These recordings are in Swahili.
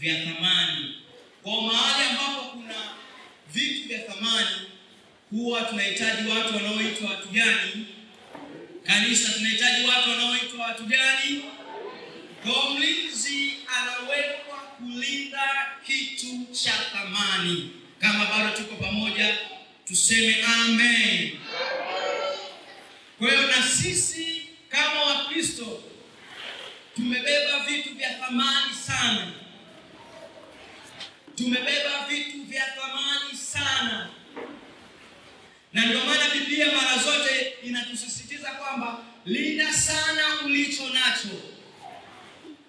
vya thamani. Kwa mahali ambapo kuna vitu vya thamani, huwa tunahitaji watu wanaoitwa watu gani? Kanisa, tunahitaji watu wanaoitwa watu gani? Kwa mlinzi anawekwa kulinda kitu cha thamani. Kama bado tuko pamoja, tuseme amen. Kwa hiyo na sisi kama Wakristo tumebeba vitu vya thamani sana. Tumebeba vitu vya thamani sana. Na ndio maana Biblia mara zote inatusisitiza kwamba linda sana ulicho nacho.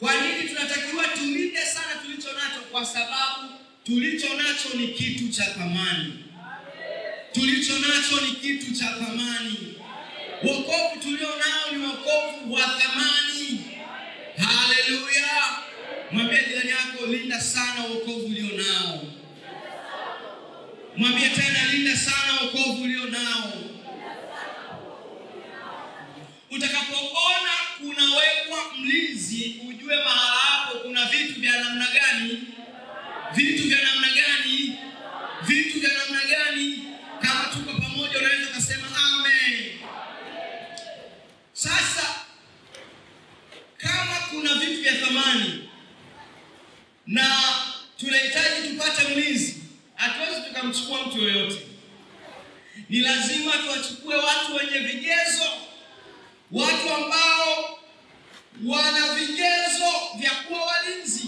Kwa nini tunatakiwa tulinde sana tulicho nacho? Kwa sababu tulicho nacho ni kitu cha thamani. Tulicho nacho ni kitu cha thamani. Wokovu tulio nao ni wokovu wa thamani. Haleluya. Mwambie jirani yako, linda sana wokovu ulio nao. Mwambie tena, linda sana wokovu ulio nao. Utakapoona kunawekwa mlinzi, ujue mahala hapo kuna vitu vya namna gani? Vitu vya namna gani? Vitu vya namna gani? Kama tuko pamoja unaweza kusema amen. Sasa kama kuna vitu vya thamani na tunahitaji tupate mlinzi, hatuwezi tukamchukua mtu yoyote. Ni lazima tuwachukue watu wenye vigezo, watu ambao wana vigezo vya kuwa walinzi.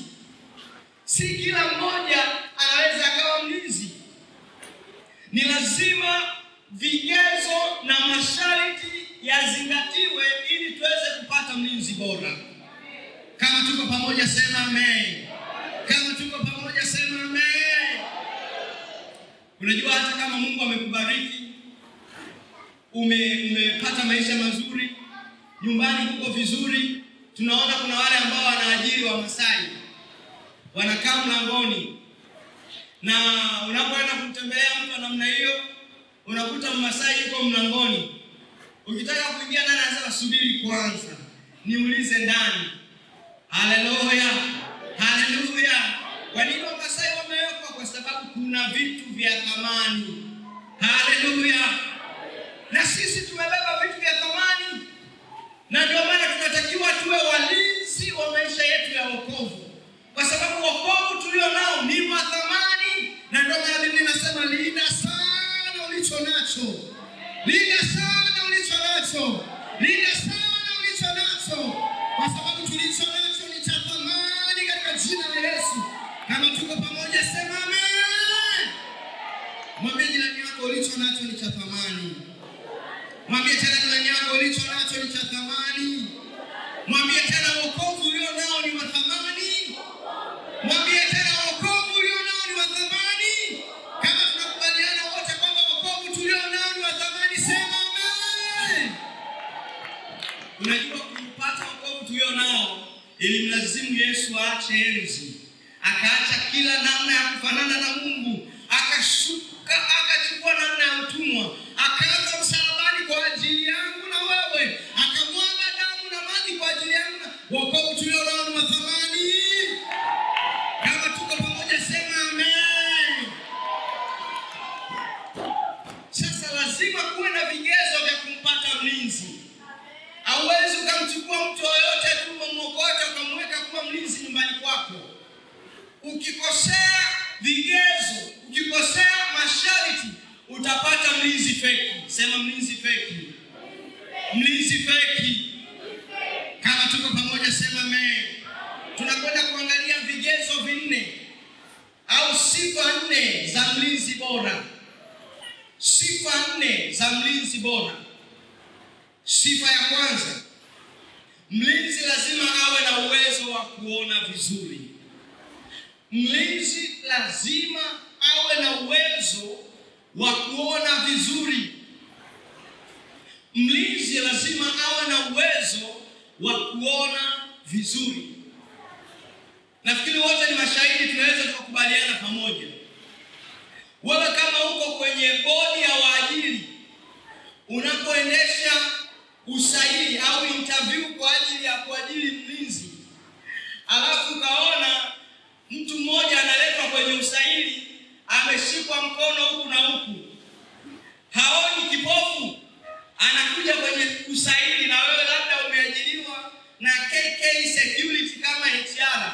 Si kila mmoja anaweza akawa mlinzi. Ni lazima vigezo na masharti yazingatiwe ili tuweze kupata mlinzi bora. Kama tuko pamoja sema amen. Kama tuko pamoja sema amen. Unajua hata kama Mungu amekubariki, umepata maisha mazuri, nyumbani kuko vizuri, tunaona kuna wale ambao wanaajiri wa Masai. Wanakaa mlangoni. Na unapoenda kumtembelea mtu namna hiyo, unakuta Mmasai yuko mlangoni. Ukitaka kuingia ndani anasema subiri kwanza, niulize ndani. Haleluya. Haleluya. Kwa nini Wamasai wamewekwa? Kwa sababu kuna vitu vya thamani. Haleluya. Na sisi tumebeba vitu vya thamani. Na ndio maana tunatakiwa tuwe walinzi wa maisha yetu ya wokovu. Kwa sababu wokovu tulio nao ni wa thamani. Na ndio maana Biblia inasema linda sana ulicho nacho. Linda sana ulicho nacho. Linda sana ulicho nacho. Kwa sababu tulicho nacho ni cha thamani katika jina la Yesu. Kama tuko pamoja sema amen. Mwambie jirani yako ulicho nacho ni cha thamani. Mwambie tena jirani yako ulicho nacho ni cha thamani. Mwambie tena wokovu ulio nao ni wa thamani. Mwambie tena wokovu ulio nao ni wa thamani. Kama tunakubaliana wote kwamba wokovu tulio nao ni wa thamani sema amen. Unajua kupata wokovu tulio nao ilimlazimu Yesu aache enzi. Akaacha kila namna ya kufanana na Mungu. Akashuka, akachukua namna ya utumwa. Akaanza msalabani kwa ajili yangu na wewe. Akamwaga damu na maji kwa ajili yangu na wokovu tulio nao ni wa thamani. Kama tuko pamoja sema amen. Sasa lazima kuwe na vigezo vya kumpata mlinzi. Hauwezi ukamchukua mtu yoyote tu umwokota ukamweka kuwa mlinzi nyumbani kwako. Ukikosea vigezo, ukikosea masharti, utapata mlinzi feki. Sema mlinzi feki. Mlinzi feki. Kama tuko pamoja sema amen. Tunakwenda kuangalia vigezo 4 au sifa 4 za mlinzi bora. Sifa 4 za mlinzi bora. Sifa ya kwanza, mlinzi lazima awe na uwezo wa kuona vizuri. Mlinzi lazima awe na uwezo wa kuona vizuri. Mlinzi lazima awe na uwezo wa kuona vizuri. Nafikiri wote ni mashahidi, tunaweza tukakubaliana pamoja. Wewe kama uko kwenye bodi ya waajiri, unapoendesha usaili au interview kwa ajili ya kuajiri mlinzi, alafu kaona Mtu mmoja analetwa kwenye usaili, ameshikwa mkono huku na huku, haoni, kipofu, anakuja kwenye usaili, na wewe labda umeajiriwa na KK Security kama HR,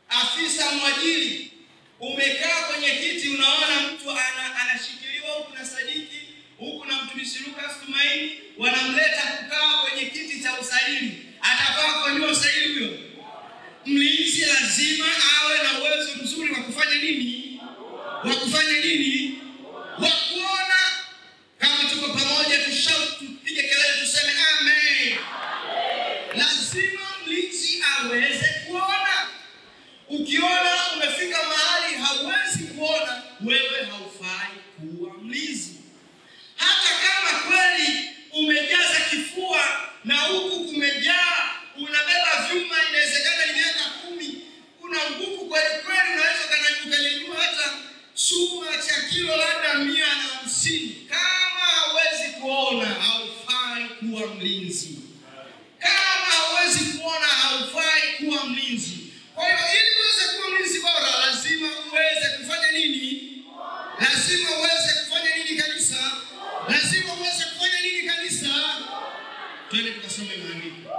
afisa mwajiri, umekaa kwenye kiti, unaona mtu anashikiliwa huku na Sadiki, huku na mtumishi Lucas Tumaini, wanamleta kukaa kwenye kiti cha usaili. Atafaa kwenye usaili huyo? Mlinzi lazima awe na uwezo mzuri wa kufanya nini? Wa kufanya nini? Wa kuona. Kama tuko pamoja, tupige kelele, tuseme amen. Lazima mlinzi aweze kuona. Ukiona umefika mahali hauwezi kuona, wewe haufai kuwa mlinzi. Hata kama kweli umejaza kifua na huku kumejaa, unabeba vyuma, inawezekana ni miaka 10, una nguvu kweli kweli, unaweza kunyanyua hata chuma cha kilo labda 150. Kama hauwezi kuona, haufai kuwa mlinzi. Kama hauwezi kuona, haufai kuwa mlinzi. Kwa hiyo ili uweze kuwa mlinzi bora, lazima uweze kufanya nini? Lazima uweze kufanya nini kanisa? Lazima uweze kufanya nini kanisa? Twende tukasome maandiko.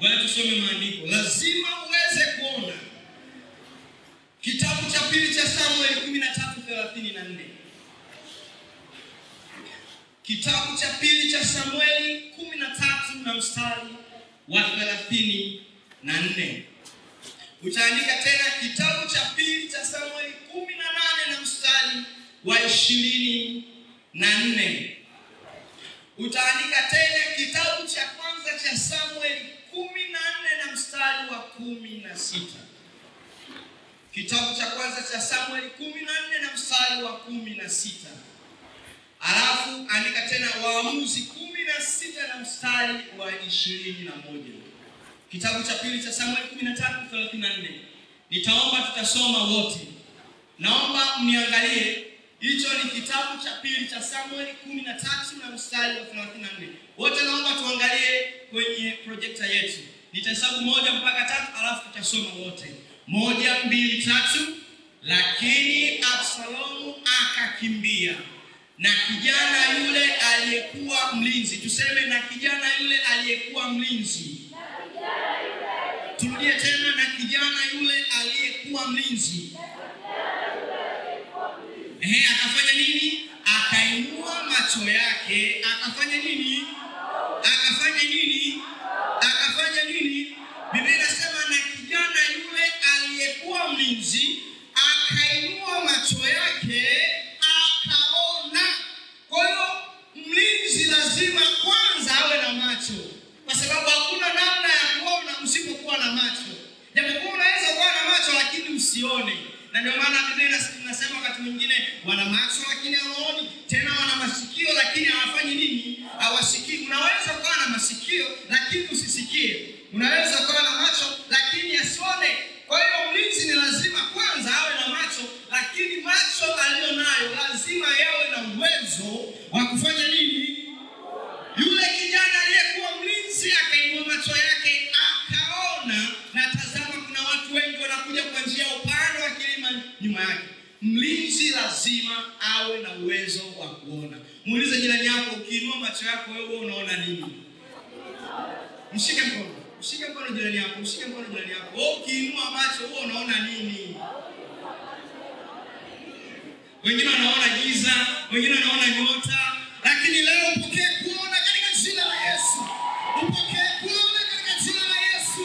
Bwana, tusome maandiko. Lazima uweze kuona. Kitabu cha pili cha Samueli 13:34. Kitabu cha pili cha Samueli 13 na mstari wa 34. Utaandika tena kitabu cha pili cha Samueli 18 na mstari wa 24. Utaandika tena kitabu cha kwanza cha Samueli 14 na mstari wa 16. Kitabu cha kwanza cha Samueli 14 na mstari wa 16. Alafu andika tena Waamuzi 16 na mstari wa 21. Kitabu cha pili cha Samueli 13:34. Nitaomba tutasoma wote. Naomba mniangalie. Hicho ni kitabu cha pili cha Samueli 13 na mstari wa 34. Wote naomba tuangalie kwenye projector yetu. Nitahesabu 1 mpaka 3, alafu tutasoma wote. 1, 2, 3. Lakini Absalomu akakimbia, na kijana yule aliyekuwa mlinzi. Tuseme na kijana yule aliyekuwa mlinzi. Turudie tena, na kijana yule aliyekuwa mlinzi. Akafanya nini? Akainua macho yake, akafanya nini? Akafanya nini? Akafanya nini? Biblia inasema na kijana yule aliyekuwa mlinzi akainua macho yake akaona. Kwa hiyo mlinzi lazima kwanza awe na macho, kwa sababu hakuna namna ya kuona usipokuwa na macho. Japokuwa unaweza kuwa na macho lakini usione. Na ndio maana Biblia inasema wakati mwingine wana macho lakini hawaoni, tena wana masikio lakini hawafanyi nini? Hawasikii. Unaweza kuwa na masikio lakini usisikie. Unaweza kuwa na macho lakini asione. Kwa hiyo mlinzi ni lazima kwanza awe na macho, lakini macho aliyonayo lazima yawe na uwezo wa kufanya nini? Yule kijana aliyekuwa mlinzi akainua macho yake akaona, na tazama kuna watu wengi wanakuja kwa njia ya upande wa kilima nyuma yake. Mlinzi lazima awe na uwezo wa kuona. Muulize jirani yako, ukiinua macho yako wewe unaona nini? Mshike mkono. Mshike mkono jirani yako. Mshike mkono jirani yako. Wewe ukiinua macho wewe unaona nini? Wengine wanaona giza, wengine wanaona nyota, lakini leo upokee kuona katika jina la Yesu. Upokee kuona katika jina la Yesu.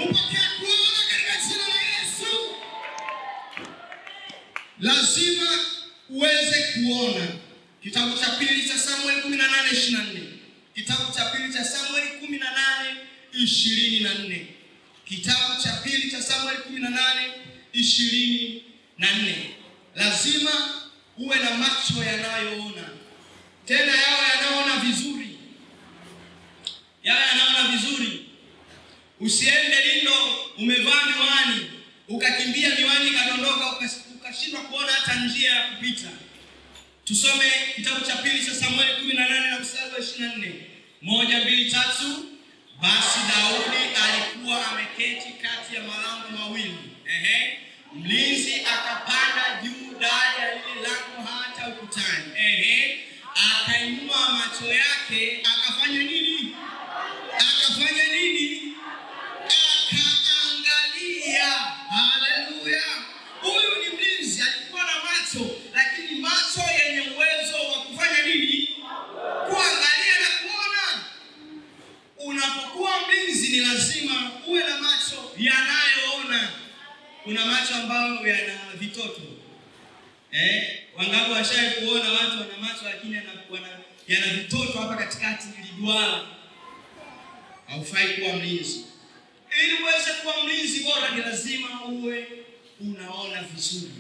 Upokee kuona katika jina la Yesu. Lazima uweze kuona. Kitabu cha pili cha Samueli 18:24. Kitabu cha pili cha Samueli 18:24. Kitabu cha pili cha Samueli 18:24. Lazima uwe na macho yanayoona. Tena yawe yanaona vizuri. Yawe yanaona vizuri. Usiende lindo umevaa miwani, ukakimbia miwani kadondoka, ukashindwa kuona hata njia ya kupita. Tusome kitabu cha pili cha Samueli 18 na mstari wa 24. 1, 2, 3. Basi Daudi alikuwa ameketi kati ya malango mawili. Mlinzi akapanda juu dari ya lile lango hata ukutani. Akainua macho yake, akafanya nini? Akaangalia. Haleluya. Huyu ni mlinzi, alikuwa na macho, lakini macho yenye uwezo wa kufanya nini? Kuangalia na kuona. Unapokuwa mlinzi ni lazima uwe na macho yanayoona. Kuna macho ambayo yana vitoto. Wangapi washaye kuona watu wana macho lakini yana vitoto hapa katikati iliduara? Haufai kuwa mlinzi. Ili uweze kuwa mlinzi bora ni lazima uwe unaona vizuri.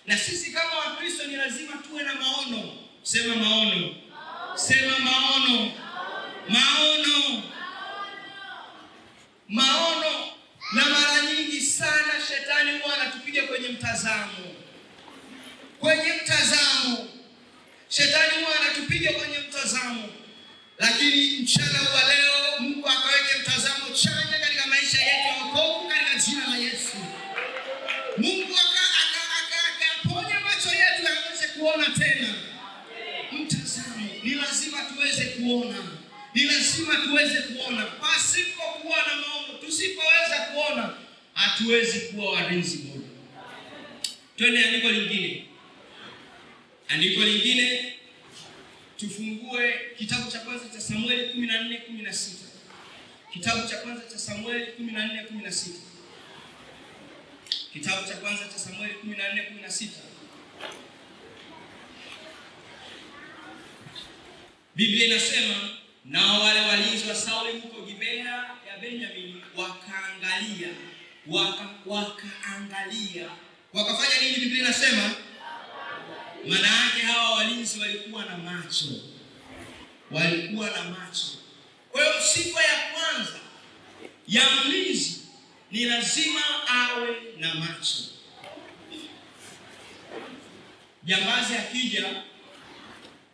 Na sisi kama Wakristo ni lazima tuwe na maono. Sema maono. Sema maono. Maono. Maono. Na mara nyingi sana shetani huwa anatupiga kwenye mtazamo. Shetani huwa anatupiga kwenye mtazamo. Lakini mchana wa leo Mungu akaweke mtazamo chanya katika maisha yetu ya wokovu katika jina la Yesu. Mungu akaponya macho yetu yaweze kuona tena. Mtazamo. Ni lazima tuweze kuona. Pasipo kuwa na maono, tusipoweza kuona, hatuwezi kuwa walinzi bora. Twende andiko lingine. Tufungue kitabu cha kwanza cha Samueli 14:16. Kitabu cha kwanza cha Samueli 14:16. Kitabu cha kwanza cha Samueli 14:16. Biblia inasema, nao wale walinzi wa Sauli huko Gibea ya Benyamini wakaangalia. Wakafanya nini? Biblia inasema maana yake hawa walinzi walikuwa na macho. Kwa hiyo sifa ya kwanza ya mlinzi ni lazima awe na macho.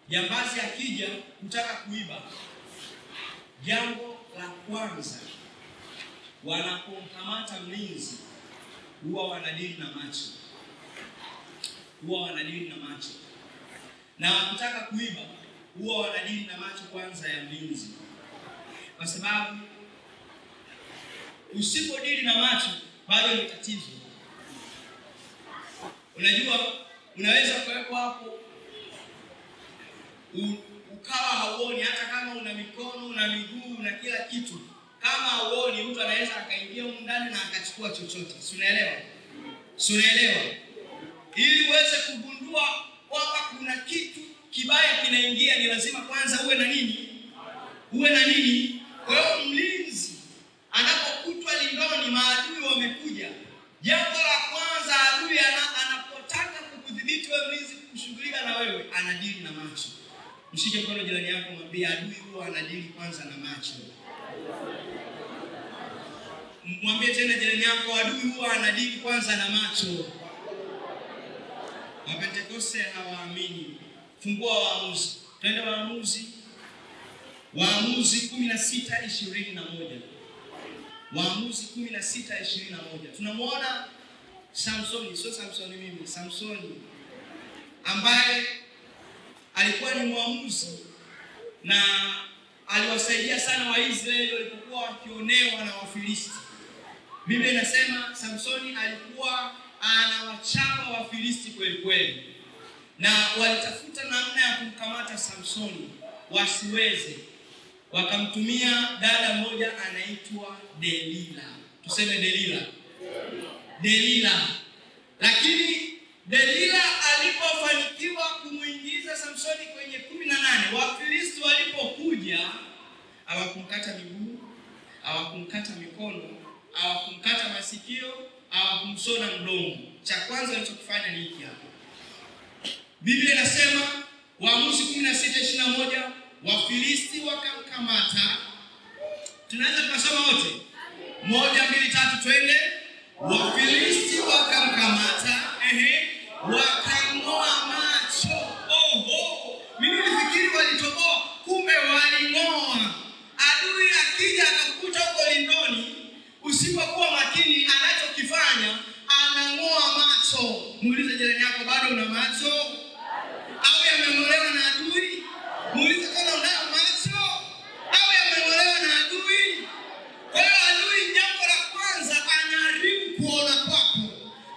Jambazi akija kutaka kuiba, jambo la kwanza wanapomkamata mlinzi huwa wanadili na macho. Na wakitaka kuiba huwa wanadili na macho kwanza ya mlinzi. Kwa sababu usipodili na macho bado ni tatizo. Unajua unaweza kuwepo hapo ukawa hauoni, hata kama una mikono, una miguu, na kila kitu. Kama hauoni, mtu anaweza akaingia huko ndani na akachukua chochote. Si unaelewa? Ili uweze kugundua kwamba kuna kitu kibaya kinaingia, ni lazima kwanza uwe na nini? Kwa hiyo mlinzi anapokutwa lindoni, maadui wamekuja, jambo la kwanza adui anapotaka kukudhibiti wewe mlinzi, kushughulika na wewe, anadili na macho. Mshike mkono jirani yako, mwambie adui huwa anadili kwanza na macho. Mwambie tena jirani yako, adui huwa anadili kwanza na macho. Wapentekoste hawaamini. Fungua Waamuzi. Twende Waamuzi 16:21. Waamuzi 16:21. Tunamwona Samsoni ambaye alikuwa ni mwamuzi na aliwasaidia sana Waisraeli walipokuwa wakionewa na Wafilisti. Biblia inasema Samsoni alikuwa anawachapa Wafilisti kweli. Na walitafuta namna ya kumkamata Samsoni, wasiweze. Wakamtumia dada mmoja anaitwa Delila. Tuseme Delila. Lakini Delila alipofanikiwa kumuingiza Samsoni kwenye 18, Wafilisti walipokuja, hawakumkata miguu, hawakumkata mikono, hawakumkata masikio, hawakumsona mdomo. Cha kwanza walichokifanya ni hiki hapa. Biblia inasema Waamuzi 16:21, Wafilisti wakamkamata. Tunaweza tukasoma wote? 1, 2, 3 twende. Wafilisti wakamkamata, wakang'oa macho. Mimi nilifikiri walitoboa, kumbe waling'oa. Adui akija macho. Muulize jirani yako, bado una macho? Au yameng'olewa na adui? Muulize kama unayo macho au yameng'olewa na adui. Kwa hiyo adui, jambo la kwanza, anaharibu kuona kwako.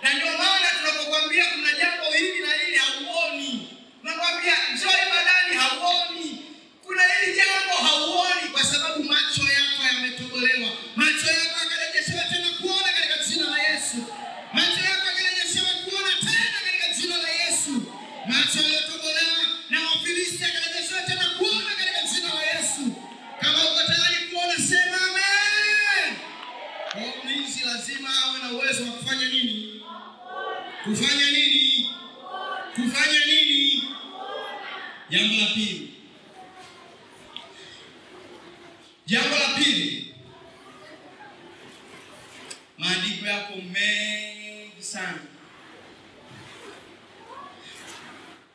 Na ndio maana tunapokuambia kuna jambo hili na hili hauoni. Tunakwambia njoo ibadani, hauoni. Kuna hili jambo hauoni kwa sababu macho yako yametobolewa. Macho yako yakarejeshewa tena kuona katika jina la Yesu. Macho yako yakarejeshewa kuona tena katika jina la Yesu. Macho yaliyotobolewa na Wafilisti yakarejeshewa tena kuona katika jina la Yesu. Kama uko tayari kuona, sema amen. Mlinzi lazima awe na uwezo wa kufanya nini? Kufanya nini? Kufanya nini? Jambo la pili. Jambo la pili. Maandiko yako mengi sana.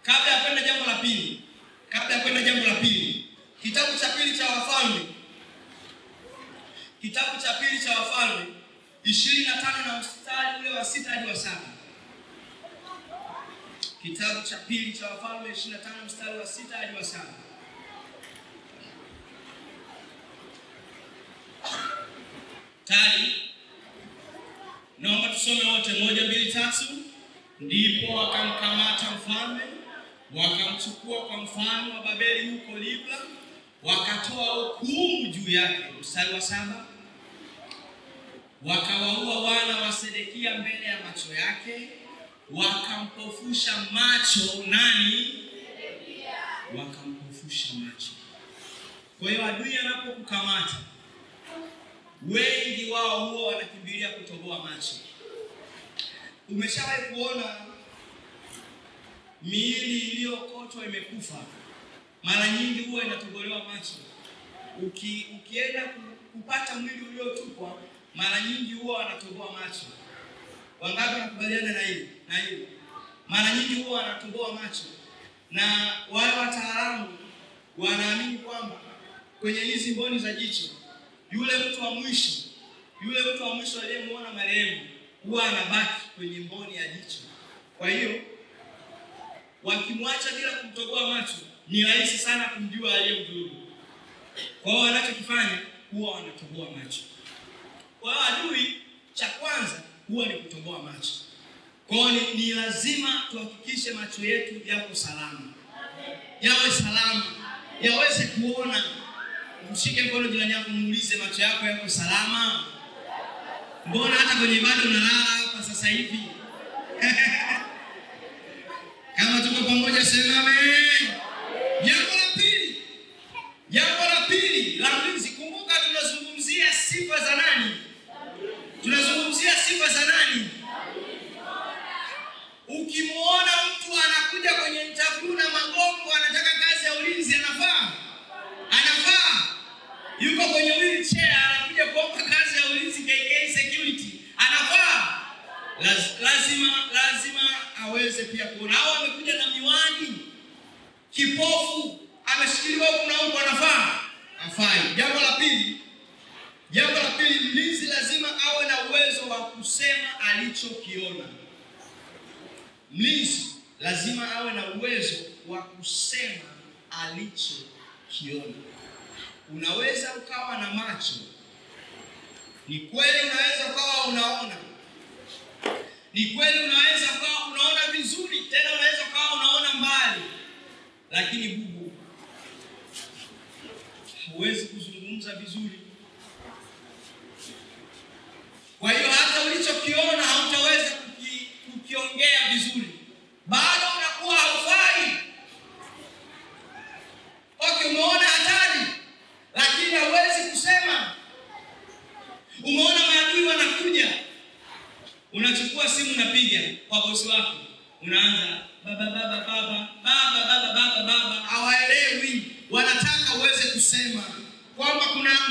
Kabla ya kwenda jambo la pili, kitabu cha pili cha Wafalme. Kitabu cha pili cha Wafalme 25 na mstari ule wa 6 hadi wa 7. Kitabu cha pili cha Wafalme 25 mstari wa 6 hadi wa 7. Tayari? Naomba tusome wote, 1, 2, 3. Ndipo wakamkamata mfalme, wakamchukua kwa mfalme wa Babeli huko Libla, wakatoa hukumu juu yake. Mstari wa 7. Wakawaua wana wa Sedekia mbele ya macho yake, wakampofusha macho. Nani? Wakampofusha macho. Kwa hiyo adui anapokukamata, wengi wao huwa wanakimbilia kutoboa macho. Umeshawahi kuona miili iliyokotwa imekufa? Mara nyingi huwa inatobolewa macho. Ukienda kupata mwili uliotupwa, mara nyingi huwa wanatoboa macho. Wangapi wanakubaliana na hili? Mara nyingi huwa wanatoboa macho. Na wale wataalamu wanaamini kwamba kwenye hizi mboni za jicho, yule mtu wa mwisho aliyemuona marehemu huwa anabaki kwenye mboni ya jicho. Kwa hiyo wakimwacha bila kumtoboa macho, ni rahisi sana kumjua aliyemdhuru. Kwa hiyo wanachokifanya huwa wanatoboa macho. Kwa hiyo adui, cha kwanza huwa ni kutoboa macho. Kwa hiyo ni lazima tuhakikishe macho yetu yako salama. Yawe salama, yaweze kuona. Mshike mkono jirani yako, muulize, macho yako yako salama? Mbona hata kwenye ibada unalala hapa sasa hivi? Kama tuko pamoja, sema amen. Jambo la pili la mlinzi. Kumbuka tunazungumzia sifa za nani? Ukimuona mtu anakuja kwenye interview na magongo, anataka kazi ya ulinzi, anafaa? Yuko kwenye wheelchair, anakuja kuomba kazi ya ulinzi, KK security, anafaa? Lazima aweze pia kuona. Au amekuja na miwani, kipofu, ameshikiliwa huko na huko, anafaa? Hafai. Jambo la pili, mlinzi lazima awe na uwezo wa kusema alichokiona. Mlinzi lazima awe na uwezo wa kusema alichokiona. Unaweza ukawa na macho, ni kweli, unaweza ukawa unaona, ni kweli, unaweza ukawa unaona vizuri, tena unaweza ukawa unaona mbali, lakini bubu, huwezi kuzungumza vizuri. Kwa hiyo hata ulichokiona hautaweza kukiongea vizuri, bado unakuwa haufai. Umeona hatari, lakini hauwezi kusema. Umeona maadui wanakuja, unachukua simu, unapiga kwa bosi wako, unaanza baba. Hawaelewi, wanataka uweze kusema kwamba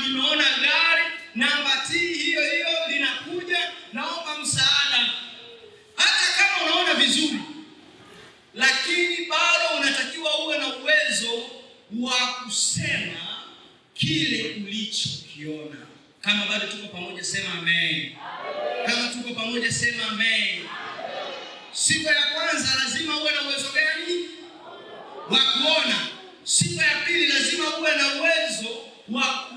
nimeona gari namba T hiyo linakuja, naomba msaada. Hata kama unaona vizuri, lakini bado unatakiwa uwe na uwezo wa kusema kile ulichokiona. Kama bado tuko pamoja, sema amen. Kama tuko pamoja, sema amen. Sifa ya kwanza, lazima uwe na uwezo gani? Wa kuona. Sifa ya pili, lazima uwe na uwezo wa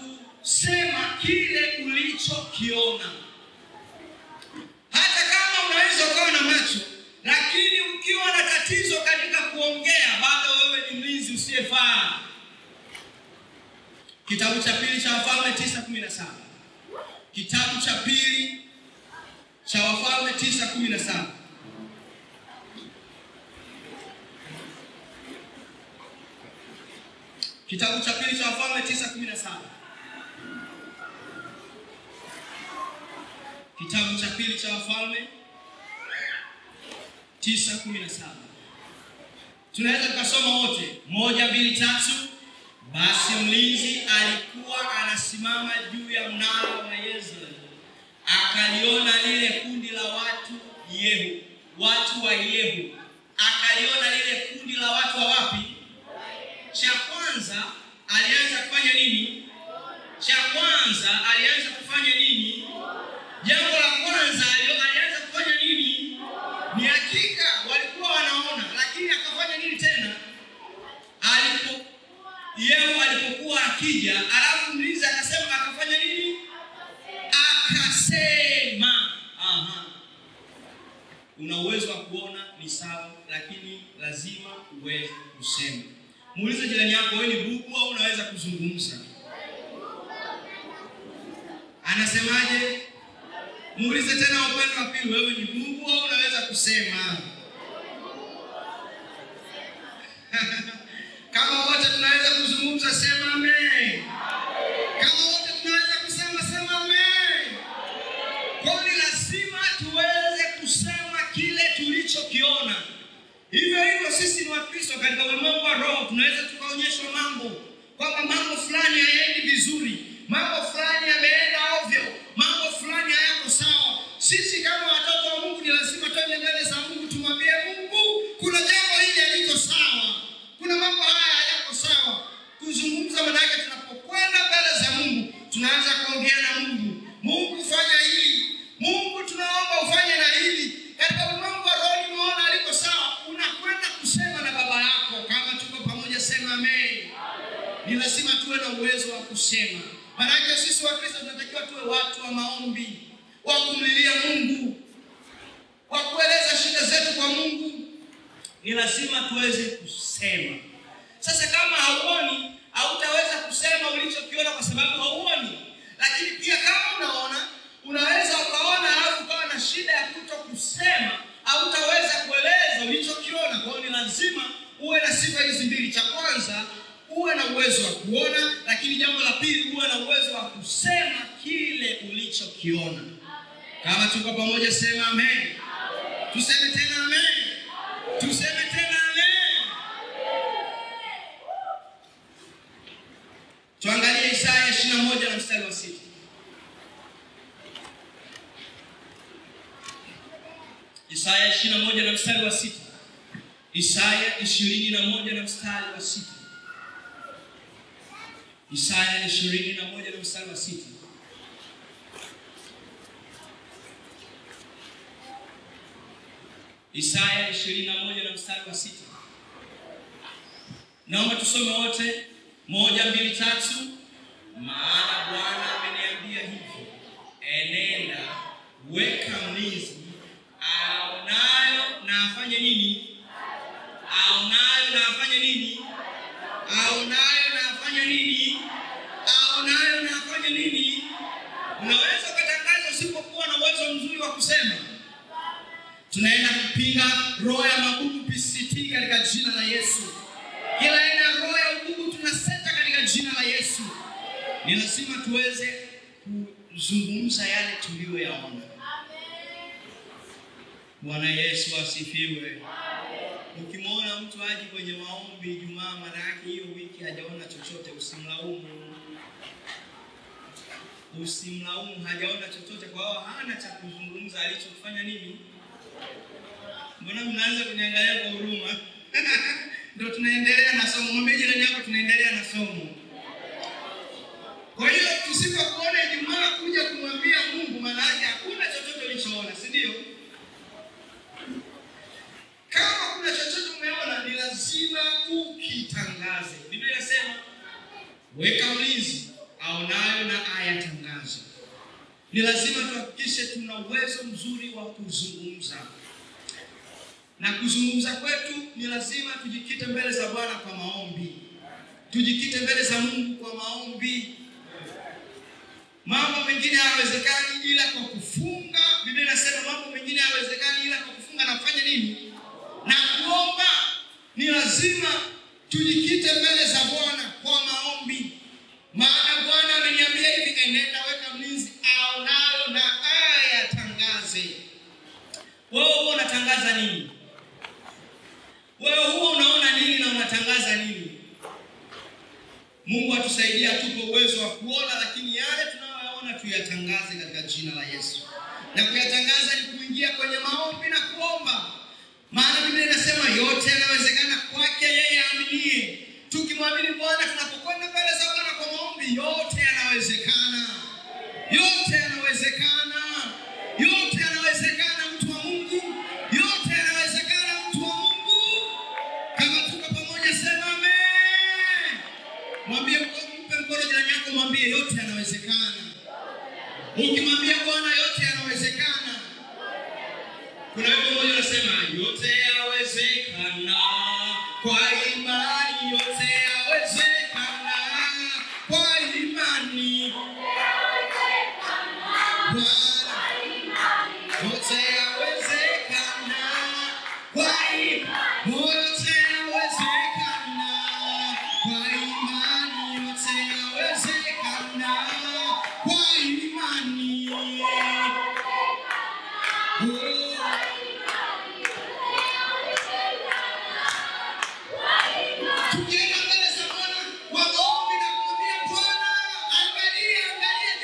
kusema kile ulichokiona. Hata kama unaweza kuwa na macho, lakini ukiwa na tatizo katika kuongea, bado wewe ni mlinzi usiyefaa. Kitabu cha pili cha Wafalme 9:17. Kitabu cha pili cha Wafalme 9:17. Kitabu cha pili cha Wafalme 9:17. Kitabu cha pili cha Wafalme 9:17. Tunaweza tukasoma wote. 1, 2, 3. Basi mlinzi alikuwa anasimama juu ya mnara wa Yezreeli, akaliona lile kundi la watu wa Yehu. Akaliona lile kundi la watu wa wapi? Cha kwanza alianza kufanya nini? Jambo la kwanza alianza kufanya nini? Ni hakika walikuwa wanaona, lakini akafanya nini tena? Yehu alipokuwa akija, alafu mlinzi akafanya nini? Akasema. Una uwezo wa kuona ni sawa, lakini lazima uweze kusema. Muulize jirani yako, wewe ni bubu au unaweza kuzungumza? Anasemaje? Muulize tena upande wa pili, wewe ni bubu au unaweza kusema? Kama wote tunaweza kuzungumza, sema amen. Kama wote tunaweza kusema, sema amen. Kwa hiyo lazima tuweze kusema kile tulichokiona. Hivyo sisi ni Wakristo, katika ulimwengu wa roho tunaweza tukaonyeshwa mambo, kwamba mambo fulani hayaendi vizuri, mambo fulani yameenda ovyo, mambo fulani hayako sawa. Sisi kama watoto wa Mungu ni lazima twende mbele za Mungu, tumwambie Mungu, kuna jambo hili haliko sawa, kuna mambo haya hayako sawa. Kuzungumza maana yake tunapokwenda mbele za Mungu, tunaanza kuongea na Mungu. Mungu, fanya hili. Mungu, tunaomba ufanye na hili. Katika ulimwengu wa roho nimeona haliko sawa, unakwenda kusema na baba yako. Kama tuko pamoja, sema amen. Ni lazima tuwe na uwezo wa kusema. Maana yake sisi Wakristo tunatakiwa tuwe watu wa maombi, wa kumlilia Mungu, wa kueleza shida zetu kwa Mungu. Ni lazima tuweze kusema. Sasa kama hauoni, hautaweza kusema ulichokiona kwa sababu hauoni. Lakini pia kama unaona, unaweza ukaona alafu ukawa na shida ya kutokusema, hautaweza kueleza ulichokiona. Kwa hiyo ni lazima uwe na sifa hizi mbili. Cha kwanza, uwe na uwezo wa kuona, lakini jambo la pili, uwe na uwezo wa kusema kile ulichokiona. Kama tuko pamoja, sema amen. Tuseme tena amen. Tuseme tena amen. Tuangalie Isaya 21 na mstari wa 6. Isaya 21 na mstari wa 6. Isaya 21 na mstari wa 6. Isaya 21 na mstari wa 6. Isaya 21 na mstari wa 6. Naomba tusome wote. 1, 2, 3. Maana Bwana ameniambia hivi: enenda, weka mlinzi aonayo na afanye nini? Aonayo na afanye nini? Aonayo na afanye nini? Aonayo na afanye nini? Unaweza kutangaza usipokuwa na uwezo mzuri wa kusema. Tunaenda kupinga roho ya mabubu PCT katika jina la Yesu. Kila aina ya roho ya ububu tunaseta katika jina la Yesu. Ni lazima tuweze kuzungumza yale tuliyoyaona. Bwana Yesu asifiwe. Ukimwona mtu aje kwenye maombi Ijumaa, maana yake hiyo wiki hajaona chochote, usimlaumu. Usimlaumu, hajaona chochote, kwa hiyo hana cha kuzungumza alichofanya nini? Mbona mnaanza kuniangalia kwa huruma? Ndio tunaendelea na somo. Mwambie jirani yako tunaendelea na somo. Kwa hiyo tusipokuona Ijumaa kuja kumwambia Mungu, maana yake hakuna chochote ulichoona, si ndio? lazima ukitangaze. Biblia inasema weka mlinzi aonayo na ayatangaze. Ni lazima tuhakikishe tuna uwezo mzuri wa kuzungumza. Na kuzungumza kwetu ni lazima tujikite mbele za Bwana kwa maombi. Tujikite mbele za Mungu kwa maombi. Mambo mengine hayawezekani ila kwa kufunga. Biblia inasema mambo mengine hayawezekani ila kwa kufunga na kufanya nini? Na kuomba. Ni lazima tujikite mbele za Bwana kwa maombi. Maana Bwana ameniambia hivi, nenda weka mlinzi aonayo na ayatangaze. Wewe unatangaza nini? Wewe huwa unaona nini na unatangaza nini? Mungu atusaidie, atupe uwezo wa kuona, lakini yale tunayoyaona tuyatangaze katika jina la Yesu. Na kuyatangaza ni kuingia kwenye maombi na kuomba. Maana Biblia inasema yote yanawezekana kwake yeye aaminie. Tukimwamini Bwana, tunapokwenda mbele za Bwana kwa maombi, yote yanawezekana. Yote yanawezekana. Yote yanawezekana, mtu wa Mungu. Yote yanawezekana, mtu wa Mungu. Kama tuko pamoja sema amen. Mwambie, mpe mkono jirani yako, mwambie yote yanawezekana. Ukimwambia Bwana yote yanawezekana. Kuna wimbo mmoja unasema yote yawezekana kwa imani, yote yawezekana kwa imani. Yote yawezekana kwa imani. Yote yawezekana kwa imani. Yote yawezekana kwa imani. Tukienda mbele za Bwana kwa maombi na kumwambia Bwana, angalia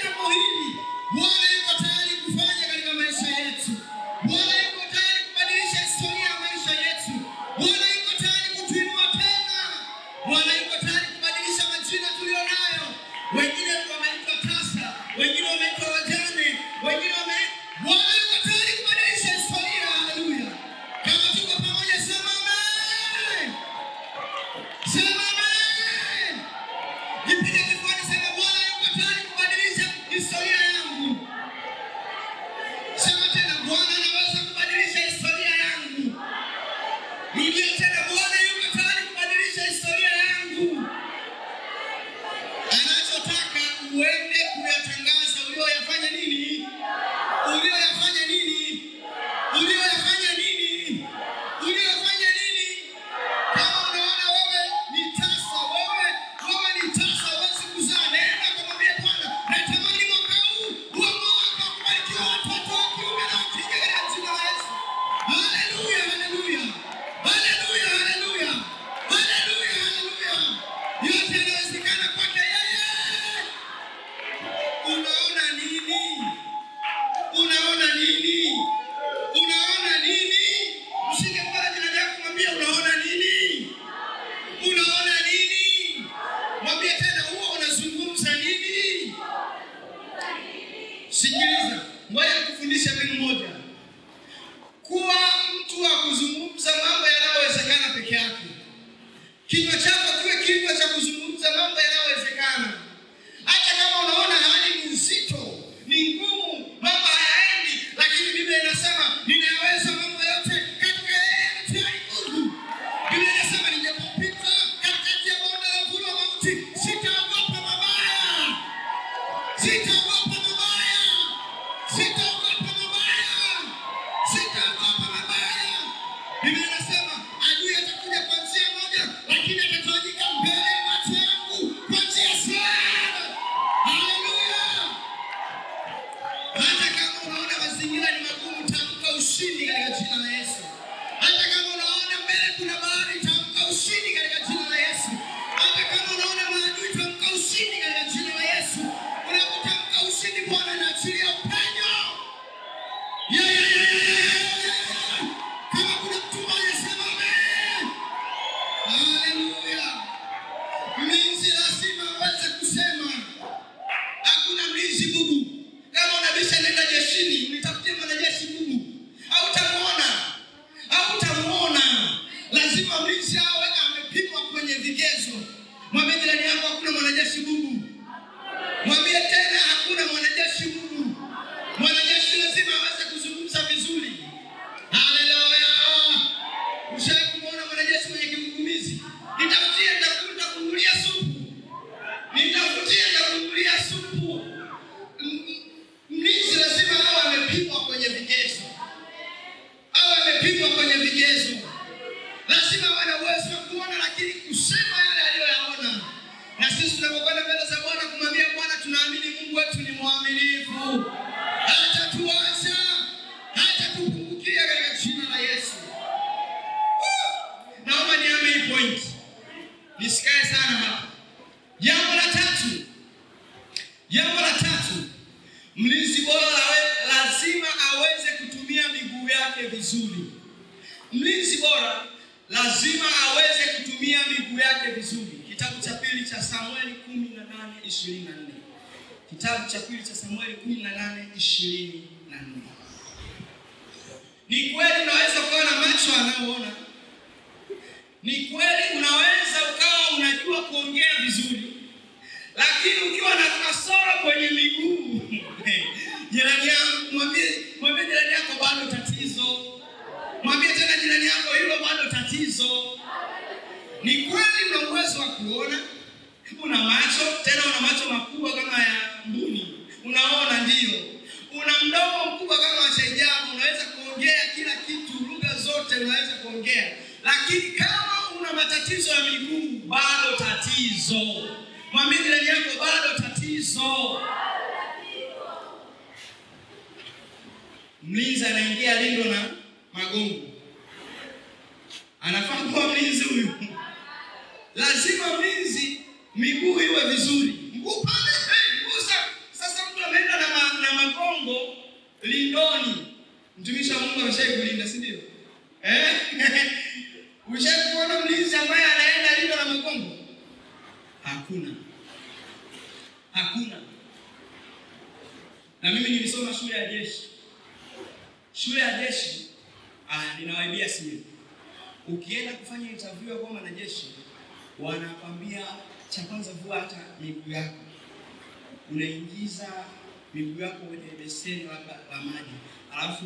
jambo hili. Bwana yuko tayari kufanya katika maisha yetu. Bwana yuko tayari kubadilisha historia ya maisha yetu. Bwana yuko tayari kutuinua tena. Bwana yuko tayari kubadilisha majina tulionayo. Wengine wameitwa tasa, wengine wameitwa wajane, wengine Bwana yuko tayari kubadilisha historia. Haleluya. Kama tuko pamoja sema amen. Sema amen. Nipige kifuani sema Bwana yuko tayari kubadilisha historia yangu. Sema tena Bwana anaweza kubadilisha historia yangu. Rudia tena Bwana yuko tayari kubadilisha historia yangu. Anachotaka uende kuyatangaza ulioyafanya nini? Ulioyafanya nini? Ulioyafanya nini? Ulioyafanya nini? Kama unaona wewe ni tasa, wewe ni tasa, huwezi kuzaa, nenda kumwambia Bwana, natamani mwaka huu uwe mwaka wa kubarikiwa watoto wa kiume na wa kike katika jina la Yesu. Haleluya, haleluya. Haleluya, haleluya. Haleluya, haleluya. Yote yanawezekana kwake yeye. Unaona nini? Unaona nini? Unaona nini? Mshike kwa jirani yako mwambie unaona nini? Unaona nini? Mwambie tena huo unazungumza nini? Sikiliza, ngoja nikufundishe mbinu moja. Kuwa mtu wa kuzungumza mambo yanayowezekana peke yake. Kinywa chako kiwe kinywa cha kuzungumza mambo yanayowezekana. Hata kama unaona hali ni nzito, ni ngumu, mambo hayaendi, lakini Biblia inasema ninaweza mambo yote katika yeye anitiaye nguvu. Biblia inasema nijapopita katikati ya bonde la uvuli wa mauti, sitaogopa mabaya. Sitaogopa mabaya. Sitaogopa mabaya. Sitaogopa mabaya. Biblia inasema adui atakuja kwa njia moja, lakini atatawanyika Mwambie jirani yako hakuna mwanajeshi bubu. Mwambie tena hakuna mwanajeshi bubu. Mwanajeshi lazima aweze kuzungumza vizuri. Haleluya. Ushawahi kumwona mwanajeshi mwenye kigugumizi? Nitafutie nitakununulia supu. Nitafutie nitakununulia supu. Mlinzi lazima awe amepigwa kwenye vigezo. Awe amepigwa kwenye vigezo. Lazima awe na uwezo wa kuona lakini kusema yale aliyoyaona. Na sisi tunapokwenda mbele za Bwana kumwambia Bwana tunaamini Mungu wetu ni mwaminifu. Hatatuacha, hatatupungukia katika jina la Yesu. Naomba niame hii point. Nisikae sana hapa. Jambo la tatu. Mlinzi bora lazima aweze kutumia miguu yake vizuri. Mlinzi bora lazima aweze kutumia miguu yake vizuri. Kitabu cha pili cha Samueli 18:24. Kitabu cha pili cha Samueli 18:24. Ni kweli unaweza kuwa na macho anaoona. Ni kweli unaweza ukawa unajua kuongea vizuri. Lakini ukiwa na kasoro kwenye miguu, jirani yako mwambie jirani yako bado tatizo. Mwambie tena jirani yako hilo bado tatizo. Ni kweli una uwezo wa kuona, una macho, tena una macho makubwa kama ya mbuni. Unaona ndio. Una mdomo mkubwa kama wa shajabu, unaweza kuongea kila kitu, lugha zote unaweza kuongea. Lakini kama una matatizo ya miguu, bado tatizo. Mwambie jirani yako bado tatizo. Mlinzi anaingia lindo na magongo. Anafaa kuwa mlinzi huyu. Lazima mlinzi miguu iwe vizuri. Mguu pande, sasa mtu ameenda na magongo lindoni. Mtumishi wa Mungu ameshaye kulinda, si ndio? Ushawahi kuona mlinzi ambaye anaenda lindo na magongo? Hakuna. Na mimi nilisoma shule ya jeshi. Shule ya jeshi, ninawaibia siri. Ukienda kufanya interview kwa mwanajeshi, wanakwambia cha kwanza vua hata miguu yako. Unaingiza miguu yako kwenye beseni la maji. Alafu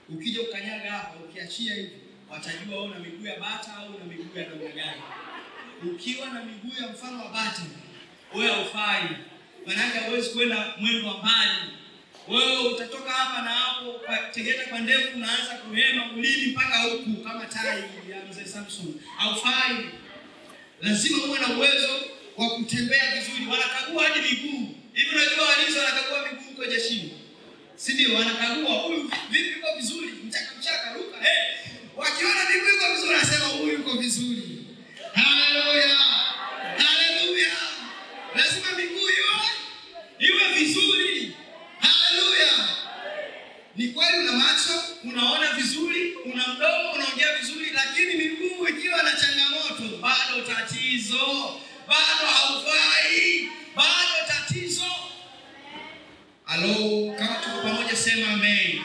ukija ukanyaga hapa, ukiachia hivi, watajua wewe una miguu ya bata au una miguu ya namna gani. Ukiwa na miguu ya mfano wa bata, wewe haufai. Maana huwezi kwenda mwendo wa mbali. Wewe utatoka hapa na hapo Tegeta kwa ndefu unaanza kuhema ulimi mpaka huku kama tai ya mzee Samson. Haufai. Lazima uwe na uwezo wa kutembea vizuri. Wanakagua hadi miguu. Hivi unajua walinzi wanakagua miguu kwa jeshini. Si ndio? Wanakagua huyu vipi yuko vizuri? Mchaka ruka. Wakiona miguu iko vizuri wanasema huyu yuko vizuri. Haleluya. Haleluya. Lazima miguu iwe vizuri. Haleluya. Ni kweli una macho, unaona vizuri, una mdomo, unaongea vizuri, lakini miguu ikiwa na changamoto, bado tatizo. Bado haufai. Bado tatizo. Halo, kama tuko pamoja sema amen.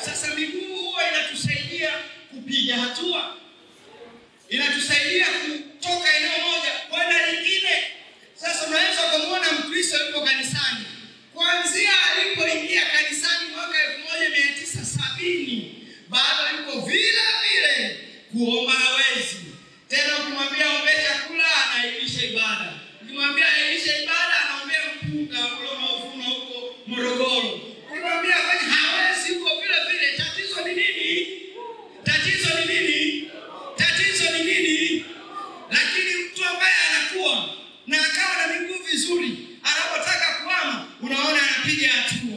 Sasa miguu huwa inatusaidia kupiga hatua. Inatusaidia kutoka eneo moja kwenda lingine. Sasa unaweza kumuona Mkristo yuko kanisani. Kuanzia alipoingia kanisani mwaka 1970, bado yuko vile kuomba hawezi. Tena ukimwambia ombe chakula anailisha ibada. Ukimwambia ailisha ibada anaombea mpunga ule unaofuna huko Morogoro. Ukimwambia hawezi huko vile. Tatizo ni nini? Lakini mtu ambaye anakuwa na akawa na miguu vizuri, anapotaka kuama, unaona anapiga hatua.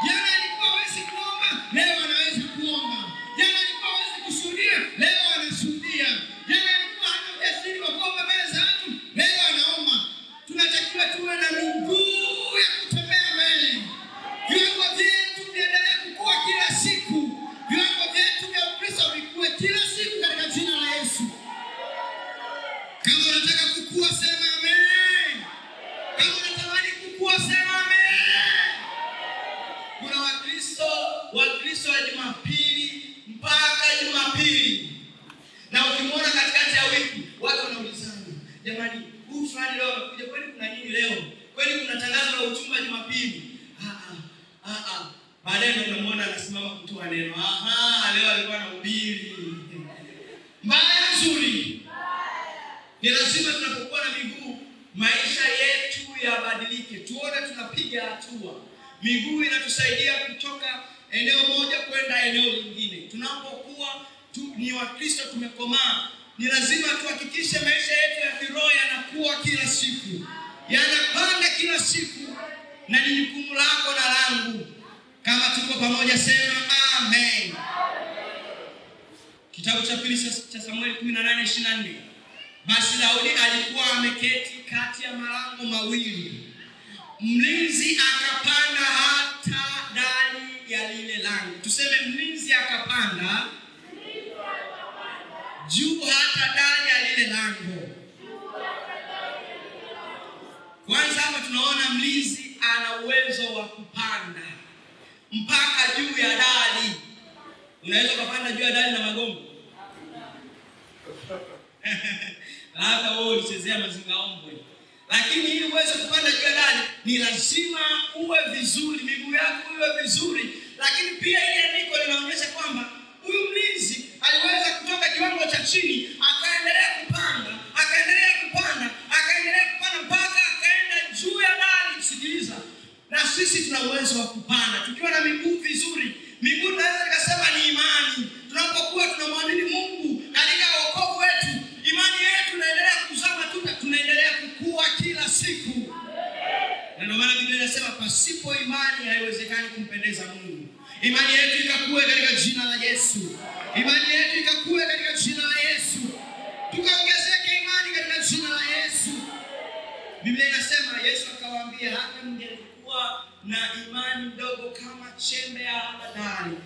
Jana alikuwa hawezi kuomba, leo anaweza kuomba. Jana alikuwa hawezi kushuhudia, leo anashuhudia. Jana alikuwa hana ujasiri wa kuomba mbele za watu, leo anaomba. Tunatakiwa tuwe na miguu ya Jumapili mpaka Jumapili. Na ukimwona katikati ya wiki, watu wanaulizana, jamani, huyu fulani leo amekuja, kwani kuna nini leo? Kwani kuna tangazo la uchumba Jumapili? Baadaye unamwona anasimama kutoa neno. Leo alikuwa anahubiri. Mbaya nzuri. Ni lazima tunapokuwa na miguu, maisha yetu yabadilike. Tuone tunapiga hatua. Miguu inatusaidia kutoka eneo moja kwenda eneo lingine. Tunapokuwa ni Wakristo tumekomaa, ni lazima tuhakikishe maisha yetu ya kiroho yanakuwa kila siku. Yanapanda kila siku, na ni jukumu lako na langu. Kama tuko pamoja sema amen. Kitabu cha pili cha Samueli 18:24. Basi Daudi alikuwa ameketi kati ya malango mawili. Mlinzi akapanda hata ndani ya lile lango. Tuseme mlinzi akapanda juu hata ndani ya lile lango. Kwanza hapa tunaona mlinzi ana uwezo wa kupanda mpaka juu ya dari. Unaweza kupanda juu ya dari na magongo? Labda wewe ulichezea mazingaombwe. Lakini ili uweze kupanda juu ya dari, ni lazima uwe vizuri, miguu yako iwe vizuri. Lakini pia ile andiko linaonyesha kwamba huyu mlinzi aliweza kutoka kiwango cha chini, akaendelea kupanda mpaka akaenda juu ya dari. Sikiliza. Na sisi tuna uwezo wa kupanda. Tukiwa na miguu vizuri, miguu naweza nikasema ni imani. Tunapokuwa tunamwamini Mungu katika wokovu wetu, imani yetu inaendelea kuzaa matunda, tunaendelea kukua kila siku. Na ndio maana Biblia inasema pasipo imani haiwezekani kumpendeza Mungu. Imani yetu ikakue katika jina la Yesu. Imani yetu ikakue katika jina la Yesu. Tukaongezeke imani katika jina la Yesu. Biblia inasema Yesu akawaambia, hata mngekuwa na imani ndogo kama chembe ya haradali,